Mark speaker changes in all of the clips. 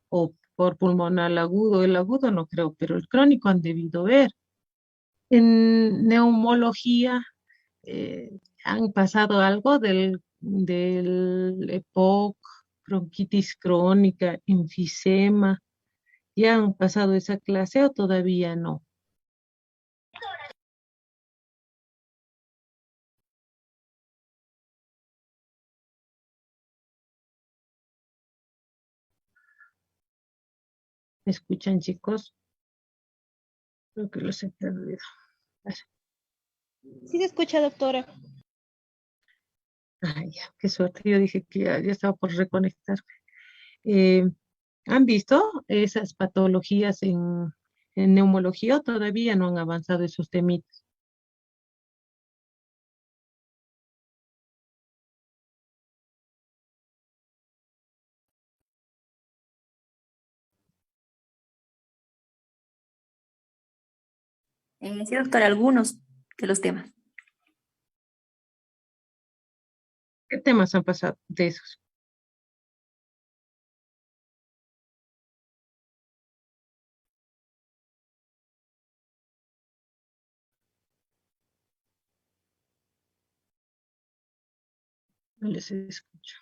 Speaker 1: o por pulmonar agudo. El agudo no creo, pero el crónico han debido ver. En neumología han pasado algo del EPOC, bronquitis crónica, enfisema. ¿Ya han pasado esa clase o todavía no? ¿Me escuchan, chicos? Creo que los he perdido.
Speaker 2: Sí se escucha, doctora.
Speaker 1: Ay, ya, qué suerte. Yo dije que ya estaba por reconectar. Eh, ¿Han visto esas patologías en neumología o todavía no han avanzado esos temitas?
Speaker 3: Sí, doctora, algunos de los temas.
Speaker 1: ¿Qué temas han pasado de esos? No les escucho.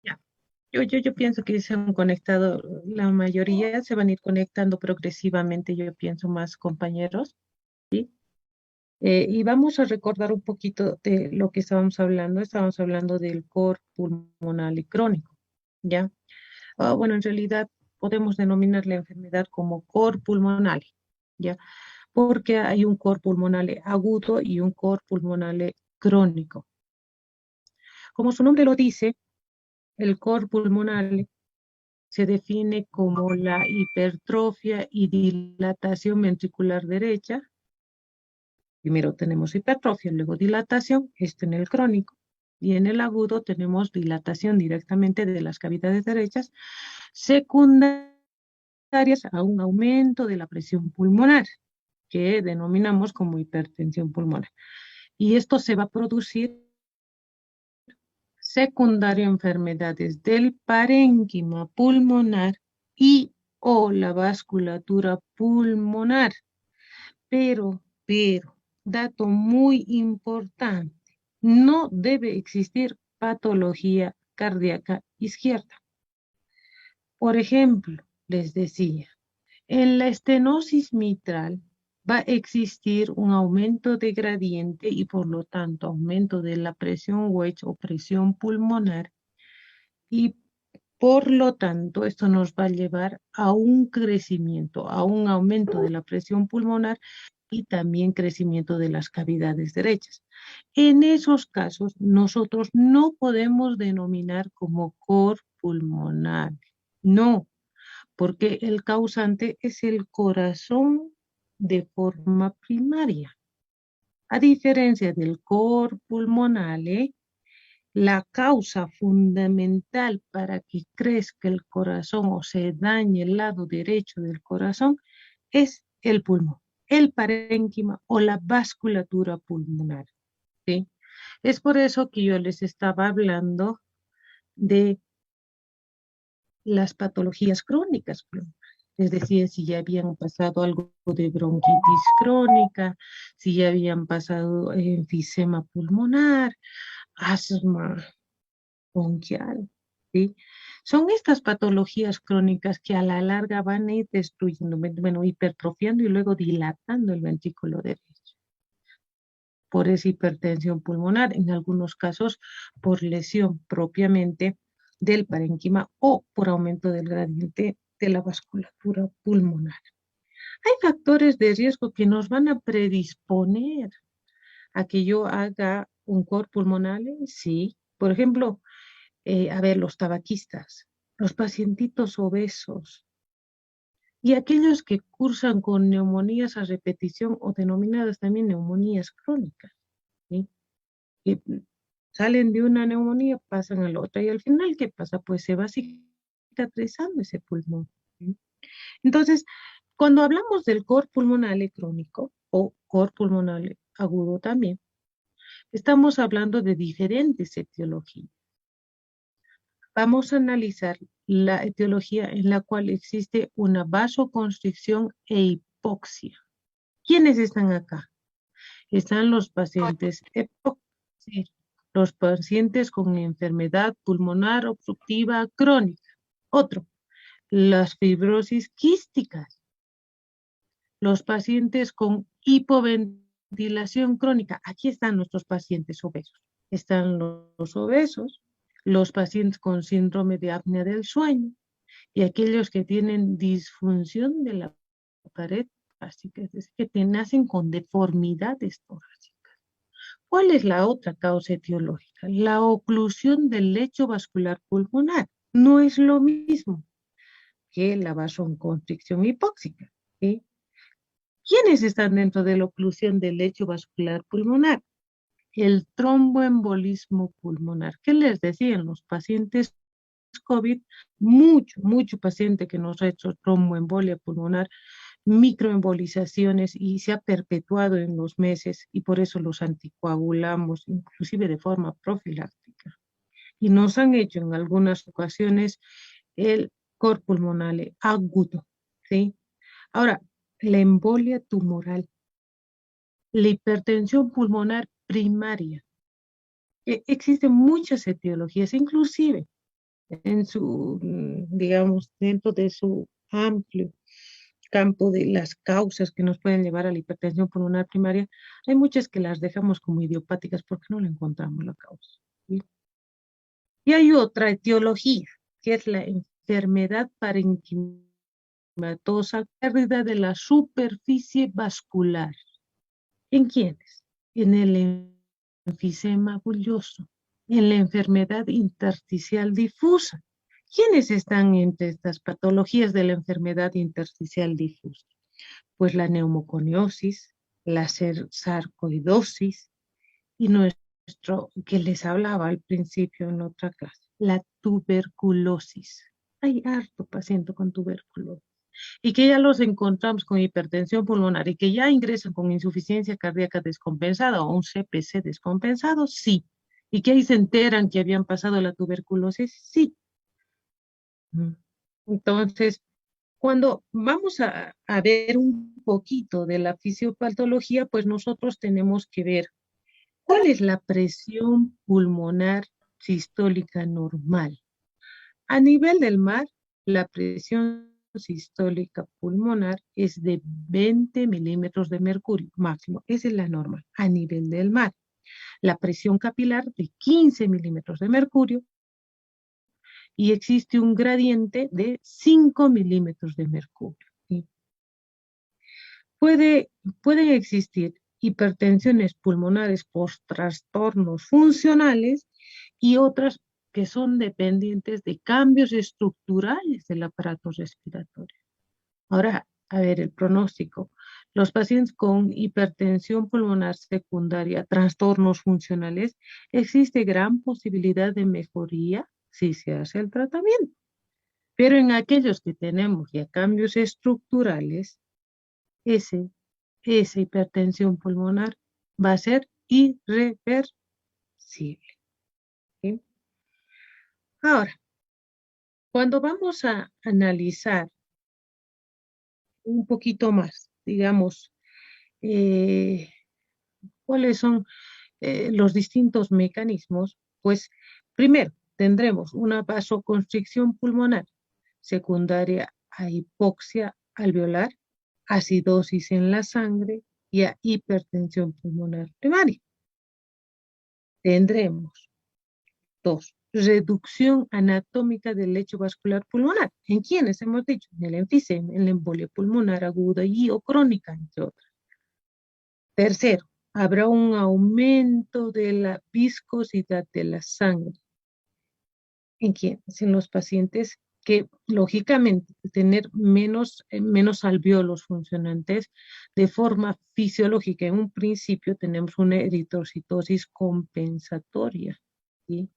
Speaker 1: Ya. Yo pienso que se han conectado, la mayoría se van a ir conectando progresivamente, yo pienso más compañeros, ¿sí? Y vamos a recordar un poquito de lo que estábamos hablando del cor pulmonar y crónico, ¿ya? Bueno, en realidad podemos denominar la enfermedad como cor pulmonar, ¿ya? Porque hay un cor pulmonar agudo y un cor pulmonar crónico. Como su nombre lo dice, el cor pulmonar se define como la hipertrofia y dilatación ventricular derecha. Primero tenemos hipertrofia, luego dilatación, esto en el crónico. Y en el agudo tenemos dilatación directamente de las cavidades derechas, secundarias a un aumento de la presión pulmonar, que denominamos como hipertensión pulmonar. Y esto se va a producir secundario a enfermedades del parénquima pulmonar y o la vasculatura pulmonar. Pero, dato muy importante, no debe existir patología cardíaca izquierda. Por ejemplo, les decía, en la estenosis mitral va a existir un aumento de gradiente y por lo tanto aumento de la presión wedge o presión pulmonar y por lo tanto esto nos va a llevar a un crecimiento, a un aumento de la presión pulmonar y también crecimiento de las cavidades derechas. En esos casos, nosotros no podemos denominar como cor pulmonar. No, porque el causante es el corazón de forma primaria. A diferencia del cor pulmonale, la causa fundamental para que crezca el corazón o se dañe el lado derecho del corazón es el pulmón, el parénquima o la vasculatura pulmonar, ¿sí? Es por eso que yo les estaba hablando de las patologías crónicas. Les decía si ya habían pasado algo de bronquitis crónica, si ya habían pasado enfisema pulmonar, asma bronquial, ¿sí? Son estas patologías crónicas que a la larga van a ir destruyendo, bueno, hipertrofiando y luego dilatando el ventrículo derecho. Por esa hipertensión pulmonar, en algunos casos por lesión propiamente del parénquima o por aumento del gradiente de la vasculatura pulmonar. Hay factores de riesgo que nos van a predisponer a que yo haga un cor pulmonar, sí. Por ejemplo, a ver, los tabaquistas, los pacientitos obesos y aquellos que cursan con neumonías a repetición o denominadas también neumonías crónicas, ¿sí? Que salen de una neumonía, pasan a la otra y al final, ¿qué pasa? Pues se va cicatrizando ese pulmón, ¿sí? Entonces, cuando hablamos del cor pulmonar crónico o cor pulmonar agudo también, estamos hablando de diferentes etiologías. Vamos a analizar la etiología en la cual existe una vasoconstricción e hipoxia. ¿Quiénes están acá? Están los pacientes sí, los pacientes con enfermedad pulmonar obstructiva crónica. Otro, las fibrosis quísticas. Los pacientes con hipoventilación crónica. Aquí están nuestros pacientes obesos. Están los obesos, los pacientes con síndrome de apnea del sueño y aquellos que tienen disfunción de la pared torácica, es decir, que nacen con deformidades torácicas. ¿Cuál es la otra causa etiológica? La oclusión del lecho vascular pulmonar. No es lo mismo que la vasoconstricción hipóxica, ¿sí? ¿Quiénes están dentro de la oclusión del lecho vascular pulmonar? El tromboembolismo pulmonar. ¿Qué les decían los pacientes COVID? Mucho paciente que nos ha hecho tromboembolia pulmonar, microembolizaciones y se ha perpetuado en los meses y por eso los anticoagulamos, inclusive de forma profiláctica. Y nos han hecho en algunas ocasiones el cor pulmonar agudo, ¿sí? Ahora, la embolia tumoral, la hipertensión pulmonar primaria. Existen muchas etiologías, inclusive en su, digamos, dentro de su amplio campo de las causas que nos pueden llevar a la hipertensión pulmonar primaria, hay muchas que las dejamos como idiopáticas porque no le encontramos la causa, ¿sí? Y hay otra etiología, que es la enfermedad parenquimatosa, pérdida de la superficie vascular. ¿En quiénes? En el enfisema bulloso, en la enfermedad intersticial difusa. ¿Quiénes están entre estas patologías de la enfermedad intersticial difusa? Pues la neumoconiosis, la sarcoidosis y nuestro, que les hablaba al principio en otra clase, la tuberculosis. Hay harto paciente con tuberculosis y que ya los encontramos con hipertensión pulmonar y que ya ingresan con insuficiencia cardíaca descompensada o un CPC descompensado, sí. Y que ahí se enteran que habían pasado la tuberculosis, sí. Entonces, cuando vamos a ver un poquito de la fisiopatología, pues nosotros tenemos que ver cuál es la presión pulmonar sistólica normal. A nivel del mar, la presión sistólica pulmonar es de 20 milímetros de mercurio máximo. Esa es la normal a nivel del mar. La presión capilar de 15 milímetros de mercurio y existe un gradiente de 5 milímetros de mercurio, ¿sí? pueden existir hipertensiones pulmonares por trastornos funcionales y otras que son dependientes de cambios estructurales del aparato respiratorio. Ahora, a ver, el pronóstico. Los pacientes con hipertensión pulmonar secundaria, trastornos funcionales, existe gran posibilidad de mejoría si se hace el tratamiento. Pero en aquellos que tenemos ya cambios estructurales, ese, esa hipertensión pulmonar va a ser irreversible. ¿Sí? Ahora, cuando vamos a analizar un poquito más, digamos, eh, cuáles son los distintos mecanismos, pues primero tendremos una vasoconstricción pulmonar secundaria a hipoxia alveolar, acidosis en la sangre y a hipertensión pulmonar primaria. Tendremos dos, reducción anatómica del lecho vascular pulmonar. ¿En quiénes hemos dicho? En el enfisema, en la embolia pulmonar aguda y o crónica, entre otras. Tercero, habrá un aumento de la viscosidad de la sangre. ¿En quiénes? En los pacientes que, lógicamente, tener menos alvéolos funcionantes de forma fisiológica. En un principio tenemos una eritrocitosis compensatoria, ¿sí?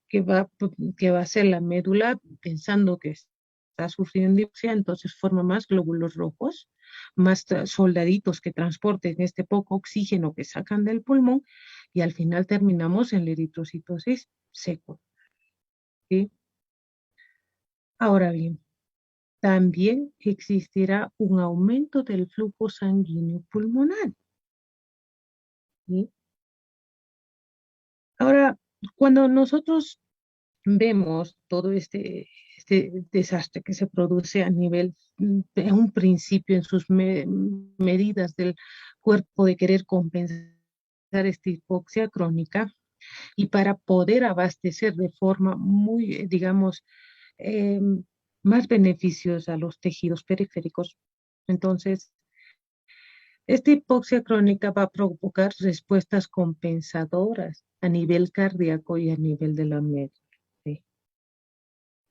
Speaker 1: que va, que va a ser la médula pensando que está sufriendo hipoxia, entonces forma más glóbulos rojos, más soldaditos que transporten este poco oxígeno que sacan del pulmón y al final terminamos en la eritrocitosis seco. ¿Sí? Ahora bien, también existirá un aumento del flujo sanguíneo pulmonar. ¿Sí? Ahora, cuando nosotros vemos todo este desastre que se produce a nivel, en un principio, en sus medidas del cuerpo de querer compensar esta hipoxia crónica y para poder abastecer de forma muy, digamos, eh, más beneficiosa a los tejidos periféricos. Entonces, esta hipoxia crónica va a provocar respuestas compensadoras a nivel cardíaco y a nivel de la médula. ¿Sí?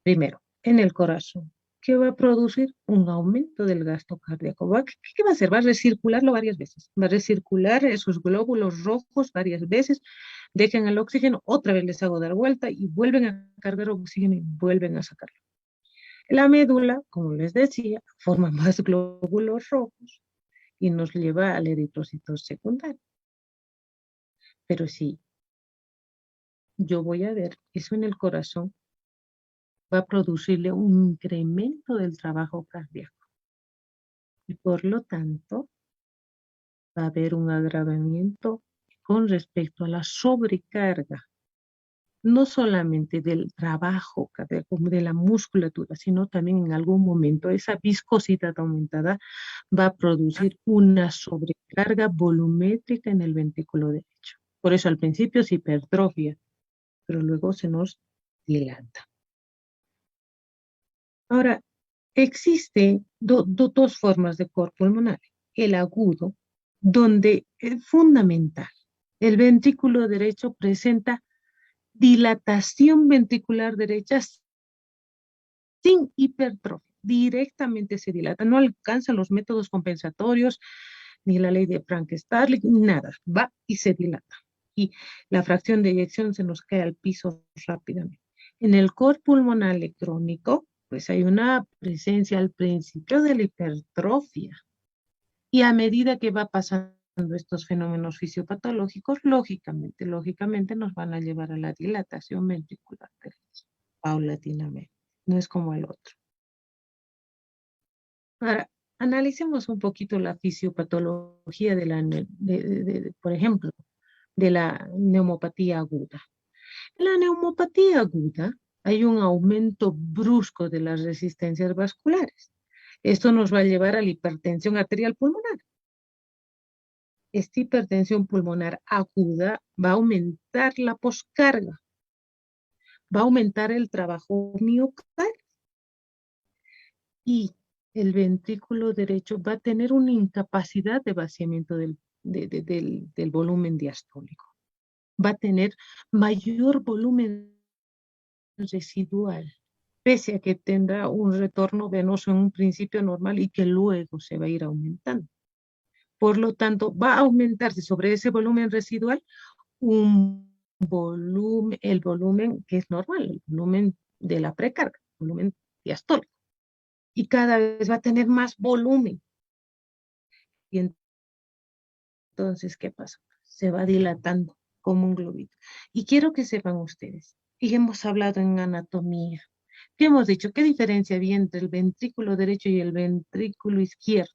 Speaker 1: Primero, en el corazón, que va a producir un aumento del gasto cardíaco. ¿Qué va a hacer? Va a recircularlo varias veces. Va a recircular esos glóbulos rojos varias veces, dejan el oxígeno, otra vez les hago dar vuelta y vuelven a cargar oxígeno y vuelven a sacarlo. La médula, como les decía, forma más glóbulos rojos y nos lleva al eritrocitos secundario. Pero si yo voy a ver eso en el corazón, va a producirle un incremento del trabajo cardíaco. Y por lo tanto, va a haber un agravamiento con respecto a la sobrecarga, no solamente del trabajo cardíaco, de la musculatura, sino también en algún momento esa viscosidad aumentada va a producir una sobrecarga volumétrica en el ventrículo derecho. Por eso al principio es hipertrofia, pero luego se nos dilata. Ahora, existe dos formas de cor pulmonar. El agudo, donde es fundamental. El ventrículo derecho presenta dilatación ventricular derecha sin hipertrofia. Directamente se dilata. No alcanzan los métodos compensatorios, ni la ley de Frank-Starling, nada. Va y se dilata. Y la fracción de eyección se nos cae al piso rápidamente. En el cor pulmonar crónico, pues hay una presencia al principio de la hipertrofia. Y a medida que va pasando estos fenómenos fisiopatológicos, lógicamente nos van a llevar a la dilatación ventricular derecha, paulatinamente. No es como el otro. Ahora, analicemos un poquito la fisiopatología por ejemplo, de la neumopatía aguda. En la neumopatía aguda hay un aumento brusco de las resistencias vasculares. Esto nos va a llevar a la hipertensión arterial pulmonar. Esta hipertensión pulmonar aguda va a aumentar la poscarga, va a aumentar el trabajo miocardio y el ventrículo derecho va a tener una incapacidad de vaciamiento del volumen diastólico. Va a tener mayor volumen residual, pese a que tendrá un retorno venoso en un principio normal y que luego se va a ir aumentando. Por lo tanto, va a aumentarse sobre ese volumen residual el volumen que es normal, el volumen de la precarga, el volumen diastólico. Y cada vez va a tener más volumen. Y entonces, ¿qué pasa? Se va dilatando como un globito. Y quiero que sepan ustedes, y hemos hablado en anatomía, ¿qué hemos dicho? ¿Qué diferencia había entre el ventrículo derecho y el ventrículo izquierdo?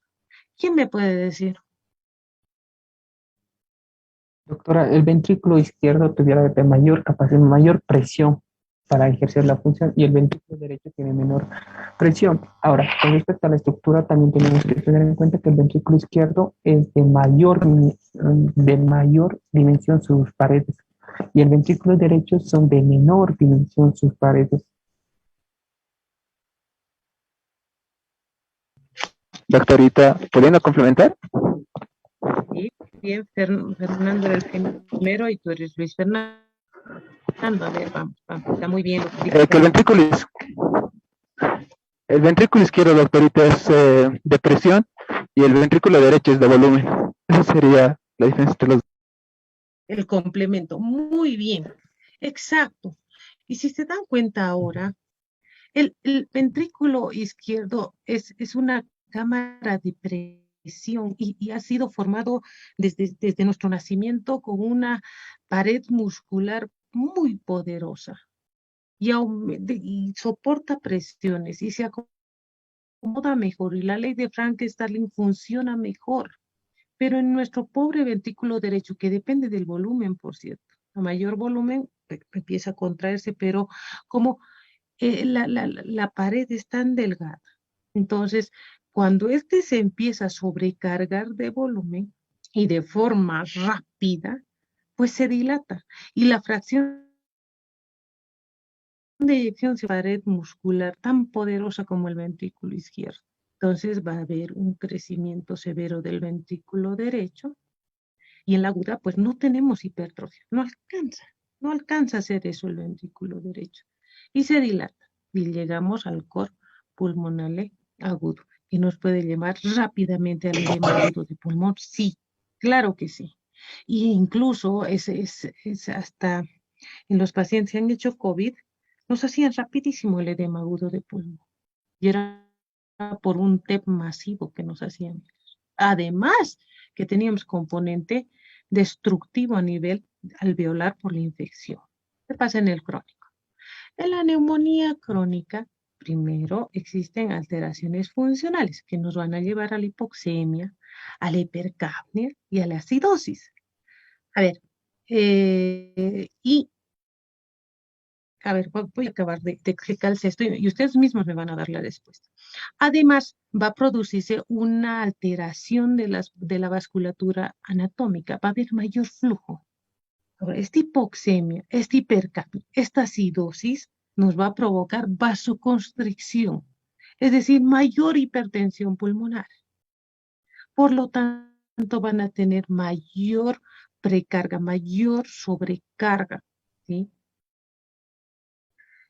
Speaker 1: ¿Quién me puede decir?
Speaker 2: Doctora, el ventrículo izquierdo tuviera de mayor capacidad, mayor presión para ejercer la función y el ventrículo derecho tiene menor presión. Ahora, con respecto a la estructura, también tenemos que tener en cuenta que el ventrículo izquierdo es de mayor dimensión sus paredes y el ventrículo derecho son de menor dimensión sus paredes. Doctorita, ¿pudiendo complementar?
Speaker 1: Sí, bien, Fernando era el primero y tú eres Luis Fernando. A ver, vamos, vamos. Está muy bien lo que dice
Speaker 2: Que
Speaker 1: Fernando.
Speaker 2: el ventrículo izquierdo, doctorita, es de presión y el ventrículo derecho es de volumen. Esa sería la diferencia entre los.
Speaker 1: El complemento, muy bien, exacto. Y si se dan cuenta ahora, el ventrículo izquierdo es una cámara de presión y ha sido formado desde nuestro nacimiento con una pared muscular muy poderosa y soporta presiones y se acomoda mejor y la ley de Frank-Starling funciona mejor. Pero en nuestro pobre ventrículo derecho, que depende del volumen, por cierto, a mayor volumen empieza a contraerse, pero como la pared es tan delgada, entonces cuando este se empieza a sobrecargar de volumen y de forma rápida, pues se dilata y la fracción de eyección se pared muscular tan poderosa como el ventrículo izquierdo. Entonces va a haber un crecimiento severo del ventrículo derecho y en la aguda pues no tenemos hipertrofia, no alcanza a hacer eso el ventrículo derecho y se dilata y llegamos al cor pulmonale agudo y nos puede llevar rápidamente al edema agudo de pulmón, sí, claro que sí. Y incluso es hasta en los pacientes que han hecho COVID, nos hacían rapidísimo el edema agudo de pulmón. Y era por un TEP masivo que nos hacían. Además, que teníamos componente destructivo a nivel alveolar por la infección. ¿Qué pasa en el crónico? En la neumonía crónica, primero existen alteraciones funcionales que nos van a llevar a la hipoxemia, a la hipercapnia y a la acidosis. A ver, y a ver, voy a acabar de que calce esto y ustedes mismos me van a dar la respuesta. Además, va a producirse una alteración de la vasculatura anatómica, va a haber mayor flujo. Ahora, esta hipoxemia, esta hipercapnia, esta acidosis nos va a provocar vasoconstricción, es decir, mayor hipertensión pulmonar. Por lo tanto, van a tener mayor precarga, mayor sobrecarga, ¿sí?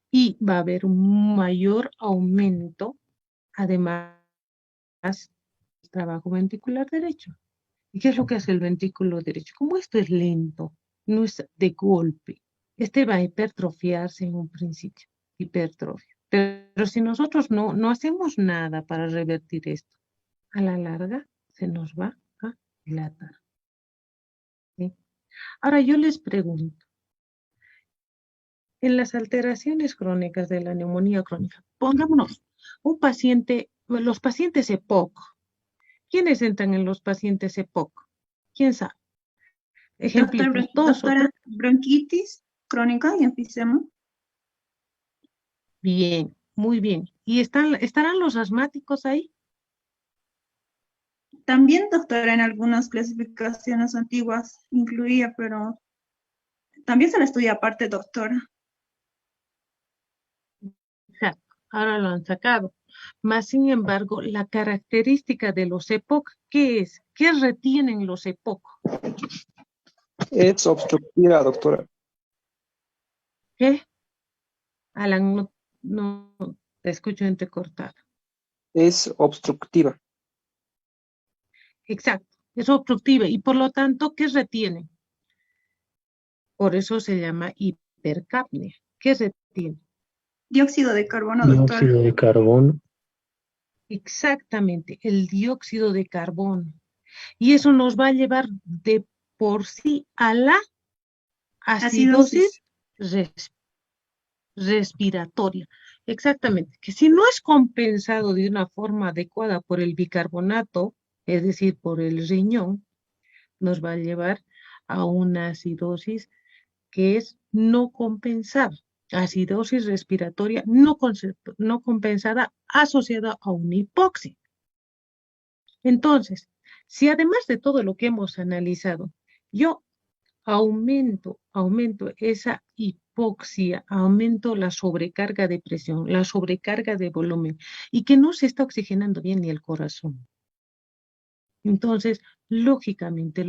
Speaker 1: Y va a haber un mayor aumento, además, del trabajo ventricular derecho. ¿Y qué es lo que hace el ventrículo derecho? Como esto es lento, no es de golpe, este va a hipertrofiarse en un principio, hipertrofia. Pero si nosotros no hacemos nada para revertir esto, a la larga se nos va a dilatar. ¿Sí? Ahora yo les pregunto, en las alteraciones crónicas de la neumonía crónica, pongámonos un paciente, los pacientes EPOC. ¿Quiénes entran en los pacientes EPOC? ¿Quién sabe? Ejemplitos, dos o
Speaker 4: Doctora,
Speaker 1: tres.
Speaker 4: bronquitis crónica y enfisema.
Speaker 1: Bien, muy bien. ¿Y estarán los asmáticos ahí?
Speaker 4: También, doctora, en algunas clasificaciones antiguas incluía, pero también se la estudia aparte, doctora.
Speaker 1: Exacto, ahora lo han sacado. Más sin embargo, la característica de los EPOC, ¿qué es? ¿Qué retienen los EPOC?
Speaker 5: Es obstructiva, doctora.
Speaker 1: ¿Qué? Alan, no te escucho entrecortado.
Speaker 5: Es obstructiva.
Speaker 1: Exacto, es obstructiva y por lo tanto, ¿qué retiene? Por eso se llama hipercapnia. ¿Qué retiene?
Speaker 4: Dióxido de carbono, doctora.
Speaker 2: Dióxido de carbono.
Speaker 1: Exactamente, el dióxido de carbono. Y eso nos va a llevar de por sí a la acidosis respiratoria. Exactamente, que si no es compensado de una forma adecuada por el bicarbonato, es decir, por el riñón, nos va a llevar a una acidosis que es no compensada. Acidosis respiratoria no compensada asociada a una hipoxia. Entonces, si además de todo lo que hemos analizado, yo aumento esa hipoxia, aumento la sobrecarga de presión, la sobrecarga de volumen y que no se está oxigenando bien ni el corazón. Entonces, lógicamente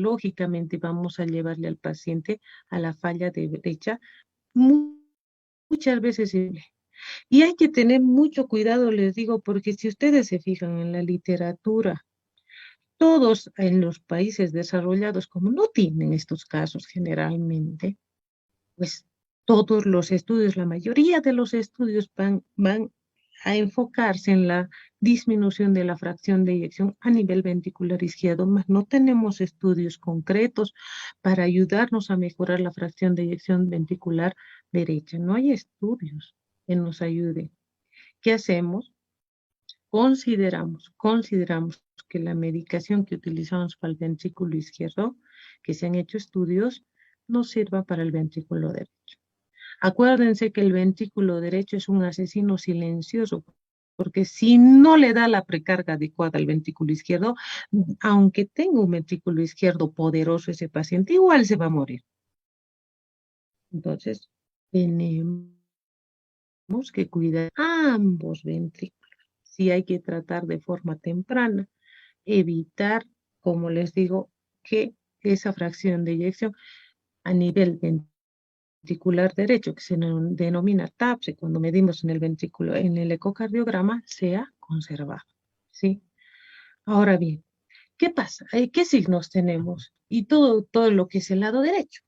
Speaker 1: vamos a llevarle al paciente a la falla derecha muchas veces. Y hay que tener mucho cuidado, les digo, porque si ustedes se fijan en la literatura, todos en los países desarrollados, como no tienen estos casos generalmente, pues todos los estudios, la mayoría de los estudios van a enfocarse en la disminución de la fracción de eyección a nivel ventricular izquierdo, más no tenemos estudios concretos para ayudarnos a mejorar la fracción de eyección ventricular derecha. No hay estudios que nos ayuden. ¿Qué hacemos? Consideramos que la medicación que utilizamos para el ventrículo izquierdo, que se han hecho estudios, no sirva para el ventrículo derecho. Acuérdense que el ventrículo derecho es un asesino silencioso, porque si no le da la precarga adecuada al ventrículo izquierdo, aunque tenga un ventrículo izquierdo poderoso ese paciente, igual se va a morir. Entonces, tenemos que cuidar ambos ventrículos. Sí hay que tratar de forma temprana, evitar, como les digo, que esa fracción de eyección a nivel ventricular derecho, que se denomina TAPSE, cuando medimos en el ventrículo, en el ecocardiograma, sea conservado, ¿sí? Ahora bien, ¿qué pasa? ¿Qué signos tenemos? Y todo lo que es el lado derecho.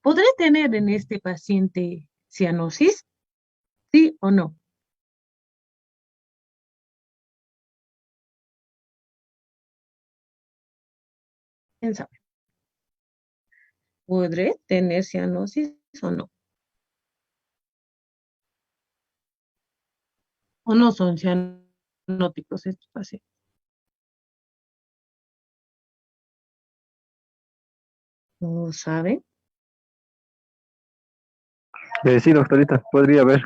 Speaker 1: ¿Podré tener en este paciente cianosis? ¿Sí o no? ¿Quién sabe? ¿Podré tener cianosis o no? ¿O no son cianóticos estos pacientes? ¿No saben?
Speaker 6: Sí, doctorita, podría haber.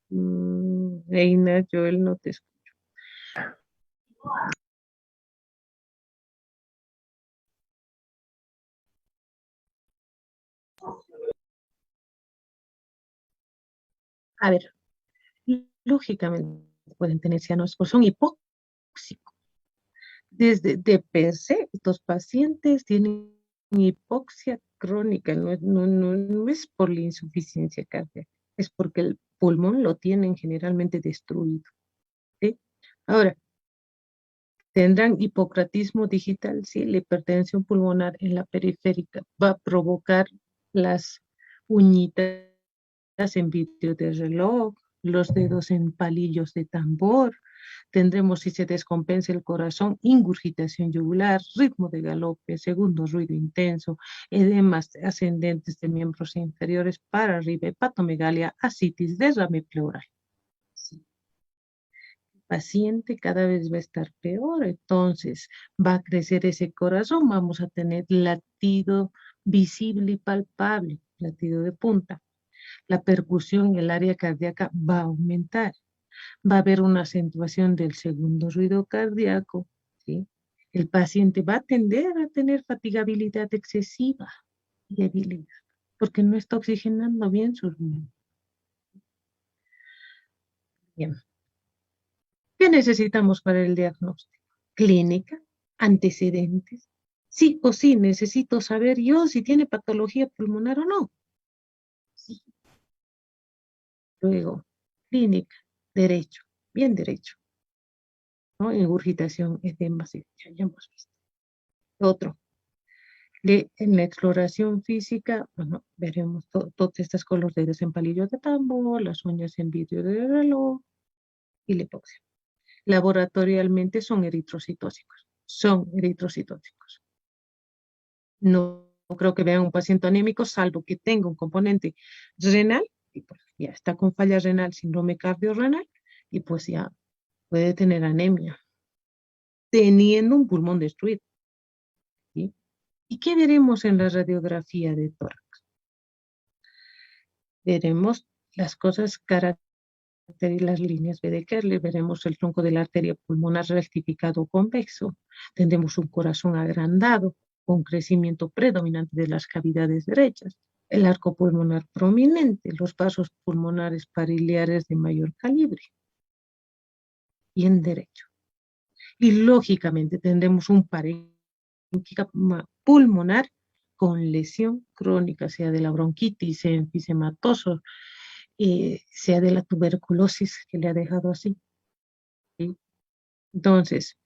Speaker 1: Reina, Joel, no te escucho. A ver, lógicamente pueden tener cianos, pues son hipóxicos. Desde de per se, estos pacientes tienen hipoxia crónica, no es por la insuficiencia cardíaca, es porque el pulmón lo tienen generalmente destruido, ¿sí? Ahora, tendrán hipocratismo digital, sí, la hipertensión pulmonar en la periférica va a provocar las uñitas en vidrio de reloj, los dedos en palillos de tambor. Tendremos, si se descompensa el corazón, ingurgitación yugular, ritmo de galope, segundo ruido intenso, edemas ascendentes de miembros inferiores para arriba, hepatomegalia, ascitis, derrame pleural. Sí. El paciente cada vez va a estar peor, entonces va a crecer ese corazón, vamos a tener latido visible y palpable, latido de punta. La percusión en el área cardíaca va a aumentar, va a haber una acentuación del segundo ruido cardíaco, ¿sí? El paciente va a tender a tener fatigabilidad excesiva y debilidad. porque no está oxigenando bien sus riñones. Bien. ¿Qué necesitamos para el diagnóstico? Clínica, antecedentes. Sí o sí necesito saber yo si tiene patología pulmonar o no. Sí. Luego, clínica, derecho, bien derecho, ¿no? Ingurgitación, edema, sí, ya hemos visto. Otro, en la exploración física, bueno, veremos todas estas colores de en palillo de tambo, las uñas en vidrio de reloj y la hipoxia. Laboratorialmente son eritrocitóxicos. Son eritrocitóxicos. No creo que vean un paciente anémico, salvo que tenga un componente renal, y pues ya está con falla renal, síndrome cardiorrenal, y pues ya puede tener anemia, teniendo un pulmón destruido. ¿Sí? ¿Y qué veremos en la radiografía de tórax? Veremos las cosas las líneas B de Kerley, veremos el tronco de la arteria pulmonar rectificado convexo, tendremos un corazón agrandado con crecimiento predominante de las cavidades derechas, el arco pulmonar prominente, los vasos pulmonares pariliares de mayor calibre y en derecho. Y lógicamente tendremos un parénquima pulmonar con lesión crónica, sea de la bronquitis, sea enfisematoso, sea de la tuberculosis que le ha dejado así. ¿Sí? Entonces,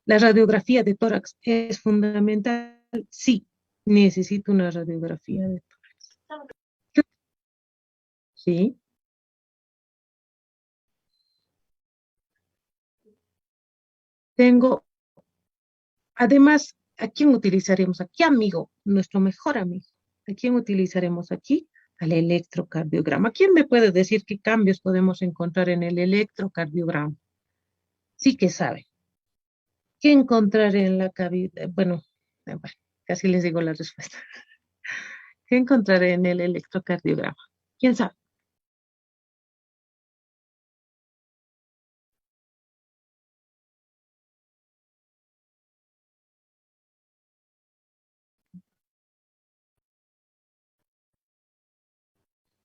Speaker 1: la radiografía de tórax es fundamental. Sí, necesito una radiografía de tórax. Sí. Tengo, además, ¿a quién utilizaremos? ¿A qué amigo? Nuestro mejor amigo. ¿A quién utilizaremos aquí? Al electrocardiograma. ¿Quién me puede decir qué cambios podemos encontrar en el electrocardiograma? Sí que sabe. ¿Qué encontrar en la cavidad? Bueno, casi les digo la respuesta. ¿Qué encontraré en el electrocardiograma? ¿Quién sabe?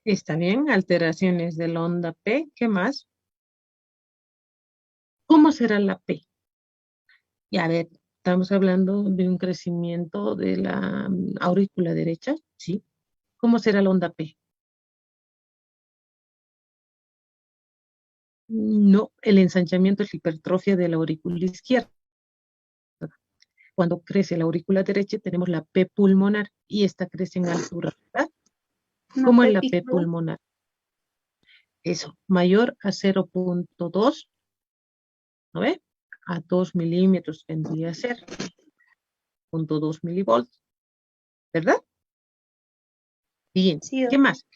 Speaker 1: Está bien, alteraciones de la onda P. ¿Qué más? ¿Cómo será la P? Y a ver, estamos hablando de un crecimiento de la aurícula derecha, ¿sí? ¿Cómo será la onda P? No, el ensanchamiento es la hipertrofia de la aurícula izquierda. Cuando crece la aurícula derecha tenemos la P pulmonar y esta crece en altura, ¿verdad?
Speaker 4: Una
Speaker 1: ¿Cómo es la P
Speaker 4: pepícula.
Speaker 1: pulmonar? Eso, mayor a 0.2, ¿no ve? A 2 milímetros vendría a ser 0.2 milivolts, ¿verdad? Bien,
Speaker 4: Sí,
Speaker 1: ¿qué más?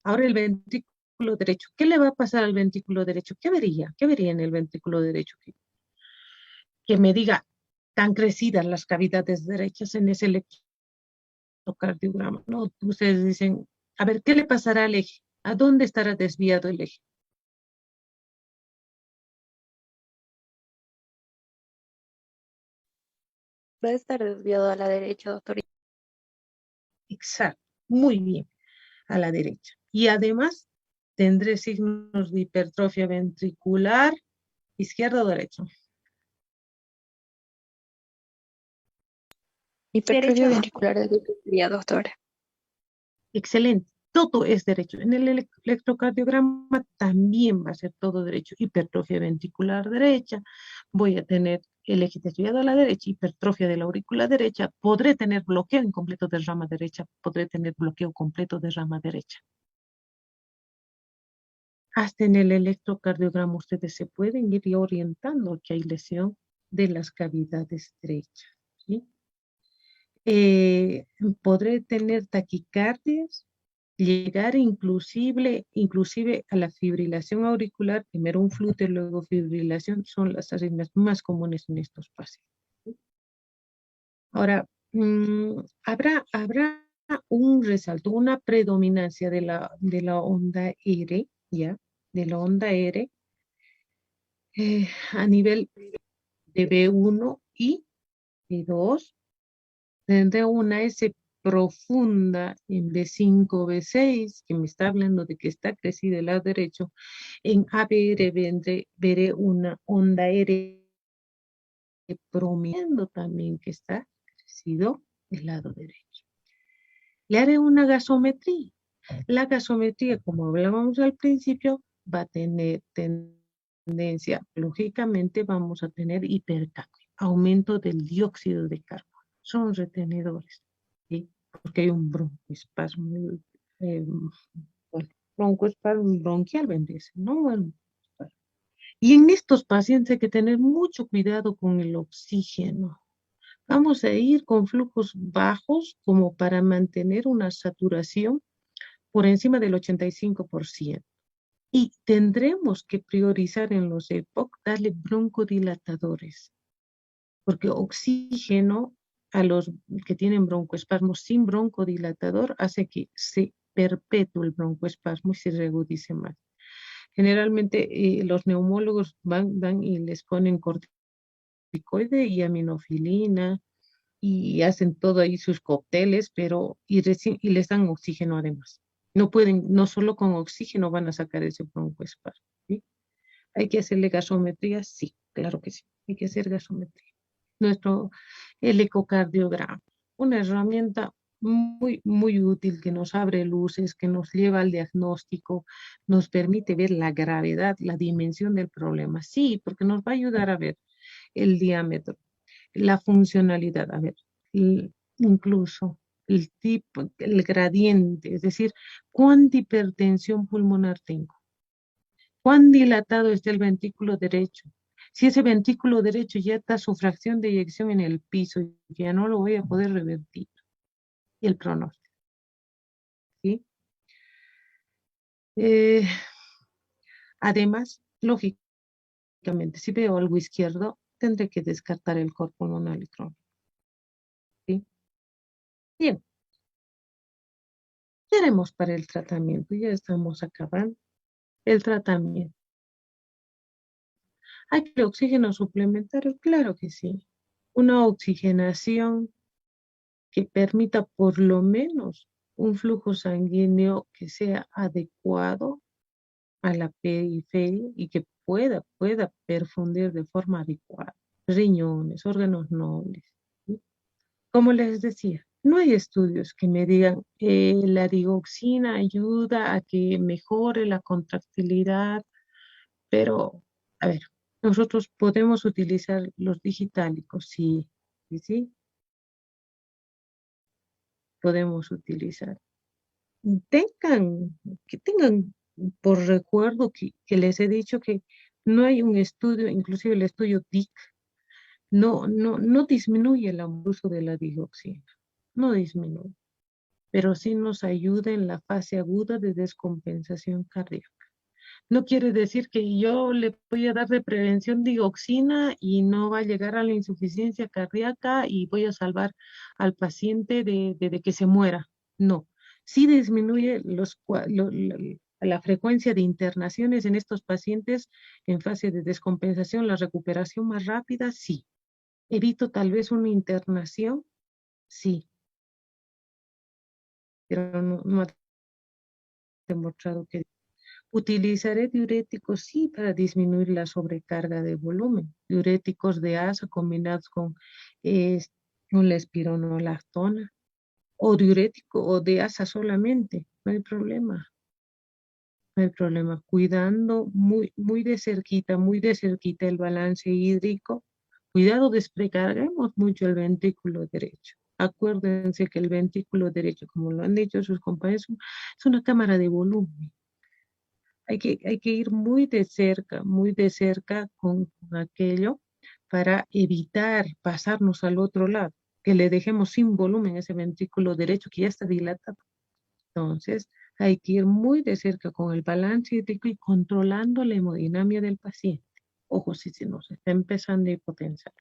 Speaker 1: Ahora el ventrículo derecho. ¿Qué le va a pasar al ventrículo derecho? ¿Qué vería? ¿Qué vería en el ventrículo derecho? Que me diga, tan crecidas las cavidades derechas en ese electrocardiograma, ¿no? Ustedes dicen, a ver, ¿qué le pasará al eje? ¿A dónde estará desviado el eje?
Speaker 3: Va a estar desviado a la derecha, doctor.
Speaker 1: Exacto, muy bien, a la derecha. Y además tendré signos de hipertrofia ventricular, izquierda o derecha.
Speaker 3: Hipertrofia
Speaker 4: derecho,
Speaker 3: ventricular de sería, doctora.
Speaker 1: Excelente. Todo es derecho. En el electrocardiograma también va a ser todo derecho. Hipertrofia ventricular derecha. Voy a tener el eje desviado a la derecha, hipertrofia de la aurícula derecha. Podré tener bloqueo incompleto de rama derecha. Podré tener bloqueo completo de rama derecha. Hasta en el electrocardiograma ustedes se pueden ir orientando que hay lesión de las cavidades derechas. ¿Sí? Podré tener taquicardias, llegar inclusive a la fibrilación auricular, primero un flúter, luego fibrilación, son las arritmias más comunes en estos pacientes. Ahora, habrá un resalto, una predominancia de la onda R, ¿ya? De la onda R a nivel de B1 y B2, tendré una S profunda en B5, B6, que me está hablando de que está crecido el lado derecho, en ABR veré una onda R promiendo también que está crecido el lado derecho. Le haré una gasometría. La gasometría, como hablábamos al principio, va a tener tendencia, lógicamente vamos a tener hipercambio, aumento del dióxido de carbono. Son retenedores, ¿sí? Porque hay un broncoespasmo, bueno, broncoespasmo bronquial vendría a ser, ¿no? Bueno, y en estos pacientes hay que tener mucho cuidado con el oxígeno. Vamos a ir con flujos bajos como para mantener una saturación por encima del 85%. Y tendremos que priorizar en los EPOC, darle broncodilatadores, porque oxígeno a los que tienen broncoespasmo sin broncodilatador hace que se perpetúe el broncoespasmo y se reagudice más. Generalmente los neumólogos van y les ponen corticoide y aminofilina y hacen todo ahí sus cócteles, pero y les dan oxígeno además. No pueden, no solo con oxígeno van a sacar ese broncoespasmo, ¿sí? ¿Hay que hacerle gasometría? Sí, claro que sí. Hay que hacer gasometría. El ecocardiograma, una herramienta muy útil que nos abre luces, que nos lleva al diagnóstico, nos permite ver la gravedad, la dimensión del problema. Sí, porque nos va a ayudar a ver el diámetro, la funcionalidad, a ver, incluso el tipo, el gradiente, es decir, cuánta hipertensión pulmonar tengo, cuán dilatado está el ventrículo derecho. Si ese ventrículo derecho ya está su fracción de eyección en el piso, ya no lo voy a poder revertir. Y el pronóstico, ¿sí? Además, lógicamente, si veo algo izquierdo, tendré que descartar el corpo pulmonar crónico, ¿sí? Bien. ¿Qué haremos para el tratamiento? Ya estamos acabando. El tratamiento. ¿Hay que oxígeno suplementario? Claro que sí. Una oxigenación que permita por lo menos un flujo sanguíneo que sea adecuado a la periferia y que pueda perfundir de forma adecuada. Riñones, órganos nobles, ¿sí? Como les decía, no hay estudios que me digan la digoxina ayuda a que mejore la contractilidad, pero, a ver, nosotros podemos utilizar los digitálicos, sí, sí, sí, podemos utilizar. Que tengan por recuerdo que les he dicho que no hay un estudio, inclusive el estudio DIC, no disminuye el uso de la digoxina, no disminuye, pero sí nos ayuda en la fase aguda de descompensación cardíaca. No quiere decir que yo le voy a dar de prevención digoxina y no va a llegar a la insuficiencia cardíaca y voy a salvar al paciente de que se muera. No, sí disminuye la frecuencia de internaciones en estos pacientes en fase de descompensación, la recuperación más rápida, sí. Evito tal vez una internación, sí, pero no ha demostrado que utilizaré diuréticos, sí, para disminuir la sobrecarga de volumen. Diuréticos de asa combinados eh, con la espironolactona. O diurético o de asa solamente. No hay problema. No hay problema. Cuidando muy de cerquita el balance hídrico. Cuidado, desprecarguemos mucho el ventrículo derecho. Acuérdense que el ventrículo derecho, como lo han dicho sus compañeros, es una cámara de volumen. Hay que ir muy de cerca con aquello para evitar pasarnos al otro lado, que le dejemos sin volumen ese ventrículo derecho que ya está dilatado. Entonces, hay que ir muy de cerca con el balance hídrico y controlando la hemodinamia del paciente. Ojo, si nos está empezando a hipotensar,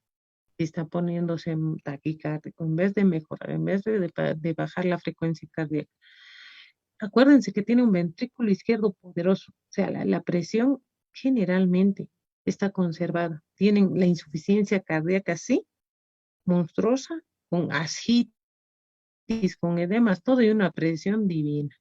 Speaker 1: si está poniéndose en taquicárdico, en vez de mejorar, en vez de bajar la frecuencia cardíaca, acuérdense que tiene un ventrículo izquierdo poderoso, o sea, la presión generalmente está conservada. Tienen la insuficiencia cardíaca, sí, monstruosa, con ascitis bronquitis, con edemas, todo y una presión divina.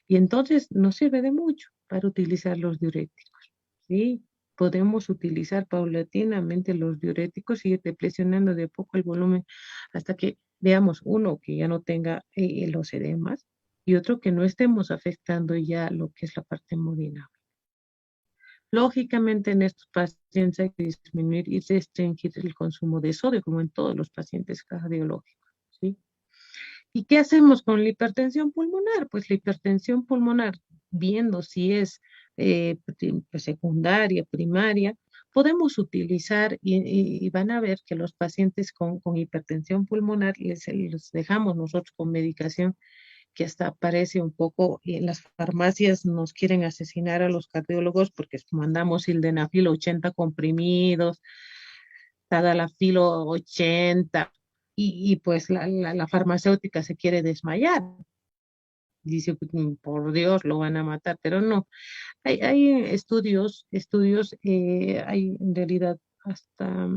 Speaker 1: Y entonces nos sirve de mucho para utilizar los diuréticos, ¿sí? Podemos utilizar paulatinamente los diuréticos y ir depresionando de a poco el volumen hasta que veamos uno que ya no tenga los edemas y otro que no estemos afectando ya lo que es la parte hemodinâmica. Lógicamente, en estos pacientes hay que disminuir y restringir el consumo de sodio, como en todos los pacientes cardiológicos, ¿sí? ¿Y qué hacemos con la hipertensión pulmonar? Pues la hipertensión pulmonar, viendo si es pues, secundaria, primaria, podemos utilizar y van a ver que los pacientes con hipertensión pulmonar les dejamos nosotros con medicación que hasta parece un poco, y en las farmacias nos quieren asesinar a los cardiólogos porque mandamos sildenafil 80 comprimidos, tadalafil 80, y pues la farmacéutica se quiere desmayar. Dice, por Dios, lo van a matar, pero no. Hay hay en realidad hasta,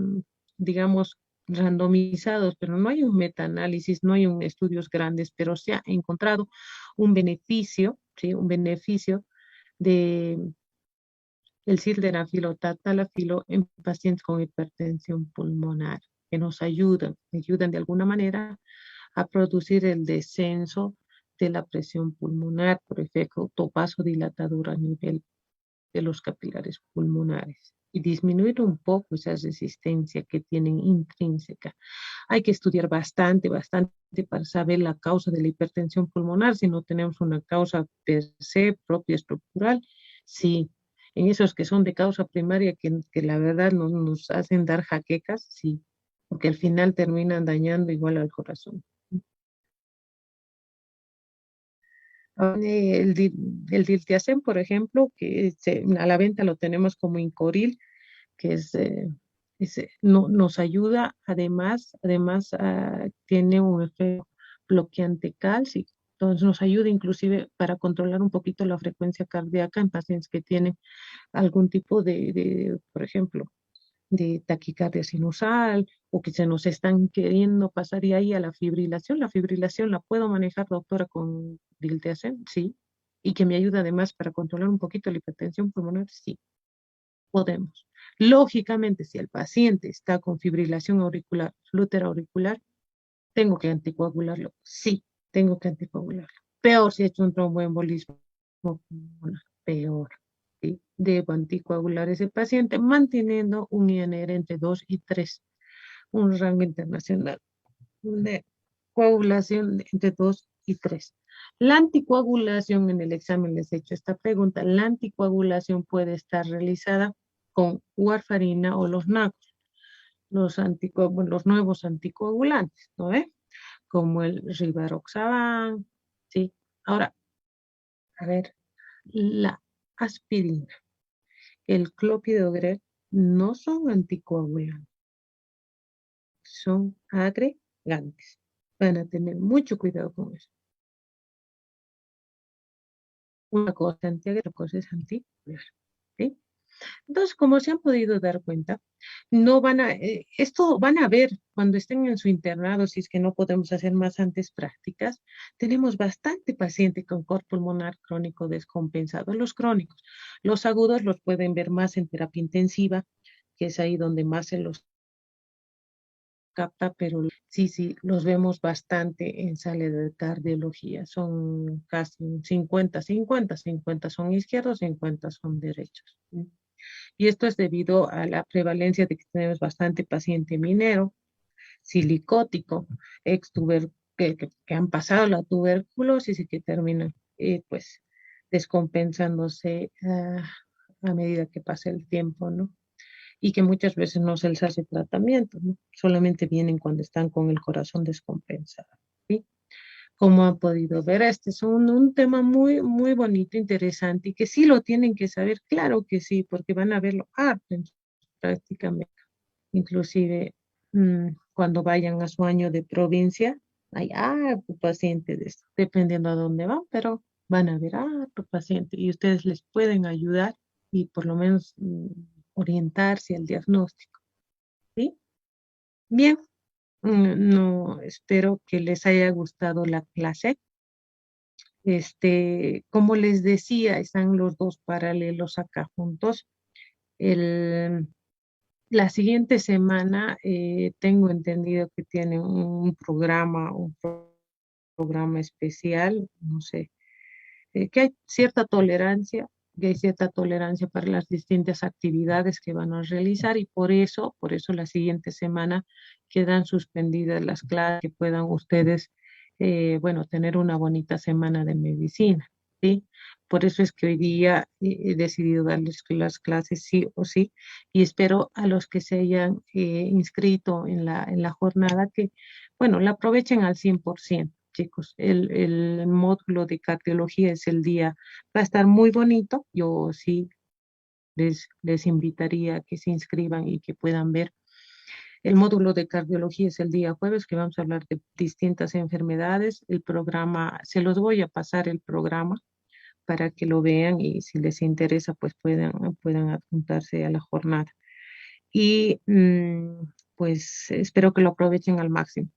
Speaker 1: digamos, randomizados, pero no hay un metaanálisis, no hay un estudios grandes, pero se ha encontrado un beneficio, ¿sí? Un beneficio de el sildenafil o tadalafil en pacientes con hipertensión pulmonar, que nos ayudan de alguna manera a producir el descenso de la presión pulmonar por efecto vasodilatador a nivel de los capilares pulmonares y disminuir un poco esa resistencia que tienen intrínseca. Hay que estudiar bastante para saber la causa de la hipertensión pulmonar. Si no tenemos una causa per se propia estructural, sí. En esos que son de causa primaria, que la verdad nos hacen dar jaquecas, sí, porque al final terminan dañando igual al corazón. El diltiazem, por ejemplo, que a la venta lo tenemos como Incoril, que nos ayuda, además tiene un efecto bloqueante cálcico, entonces nos ayuda inclusive para controlar un poquito la frecuencia cardíaca en pacientes que tienen algún tipo por ejemplo, de taquicardia sinusal o que se nos están queriendo pasar y ahí a la fibrilación. La fibrilación la puedo manejar, doctora, con diltiazem, sí, y que me ayuda además para controlar un poquito la hipertensión pulmonar, sí, podemos. Lógicamente, si el paciente está con fibrilación auricular, flúter auricular, tengo que anticoagularlo, sí, tengo que anticoagularlo. Peor si he hecho un tromboembolismo pulmonar, peor. ¿Sí? Debo anticoagular a ese paciente manteniendo un INR entre 2 y 3, un rango internacional de coagulación entre 2 y 3. La anticoagulación, en el examen les he hecho esta pregunta, la anticoagulación puede estar realizada con warfarina o los NACos, los nuevos anticoagulantes, ¿no ve? Como el rivaroxaban, ¿sí? Ahora, a ver, la aspirina, el clopidogrel no son anticoagulantes, son agregantes. Van a tener mucho cuidado con eso. Una cosa antiagregante, otra cosa es anticoagular, ¿sí? Entonces, como se han podido dar cuenta, no van a, esto van a ver cuando estén en su internado, si es que no podemos hacer más antes prácticas, tenemos bastante paciente con cor pulmonar crónico descompensado, los crónicos. Los agudos los pueden ver más en terapia intensiva, que es ahí donde más se los capta, pero sí, los vemos bastante en sala de cardiología. Son casi 50 son izquierdos, 50 son derechos. Y esto es debido a la prevalencia de que tenemos bastante paciente minero, silicótico, que han pasado la tuberculosis y que terminan pues descompensándose a medida que pasa el tiempo, ¿no? Y que muchas veces no se les hace tratamiento, ¿no? Solamente vienen cuando están con el corazón descompensado, ¿sí? Como han podido ver, este es un tema muy bonito, interesante, y que sí lo tienen que saber, claro que sí, porque van a verlo prácticamente. Inclusive cuando vayan a su año de provincia, hay tu paciente de esto, dependiendo a dónde van, pero van a ver tu paciente y ustedes les pueden ayudar y por lo menos orientarse al diagnóstico, ¿sí? Bien, No, espero que les haya gustado la clase. Como les decía, están los dos paralelos acá juntos. El, la siguiente semana tengo entendido que tienen programa especial, no sé, que hay cierta tolerancia, para las distintas actividades que van a realizar y por eso la siguiente semana quedan suspendidas las clases, que puedan ustedes, bueno, tener una bonita semana de medicina, ¿sí? Por eso es que hoy día he decidido darles las clases sí o sí y espero a los que se hayan inscrito en la jornada que, bueno, la aprovechen al 100%. Chicos, el módulo de cardiología es el día, va a estar muy bonito. Yo sí les invitaría a que se inscriban y que puedan ver. El módulo de cardiología es el día jueves, que vamos a hablar de distintas enfermedades. El programa, se los voy a pasar el programa para que lo vean y si les interesa, pues puedan adjuntarse a la jornada. Y pues espero que lo aprovechen al máximo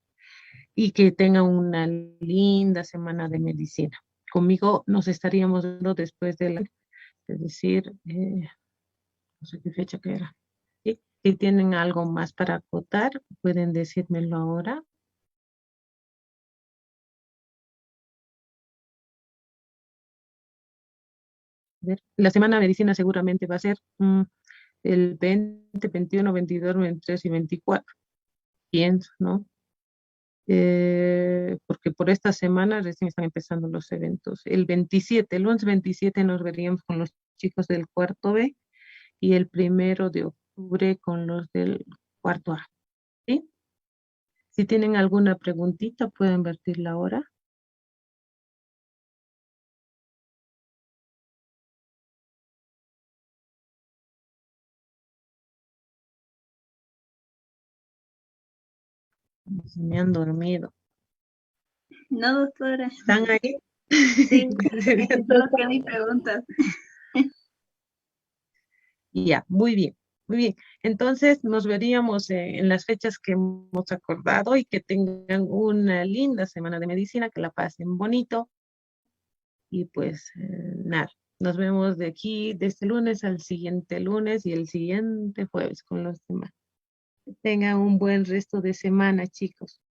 Speaker 1: y que tengan una linda semana de medicina. Conmigo nos estaríamos viendo después de es decir, no sé qué fecha que era. ¿Sí? Si tienen algo más para acotar, pueden decírmelo ahora. A ver, la semana de medicina seguramente va a ser el 20, 21, 22, 23 y 24, pienso, ¿no? Porque por esta semana recién están empezando los eventos. El 27, el lunes 27 nos veríamos con los chicos del cuarto B y el 1 de octubre con los del cuarto A, ¿sí? Si tienen alguna preguntita, pueden vertirla ahora. Se me han dormido.
Speaker 4: No, doctora.
Speaker 1: ¿Están ahí?
Speaker 4: Sí, solo que hay preguntas.
Speaker 1: Ya, muy bien, muy bien. Entonces nos veríamos en las fechas que hemos acordado y que tengan una linda semana de medicina, que la pasen bonito y pues nada, nos vemos de aquí, de este lunes al siguiente lunes y el siguiente jueves con los demás. Que tengan un buen resto de semana, chicos.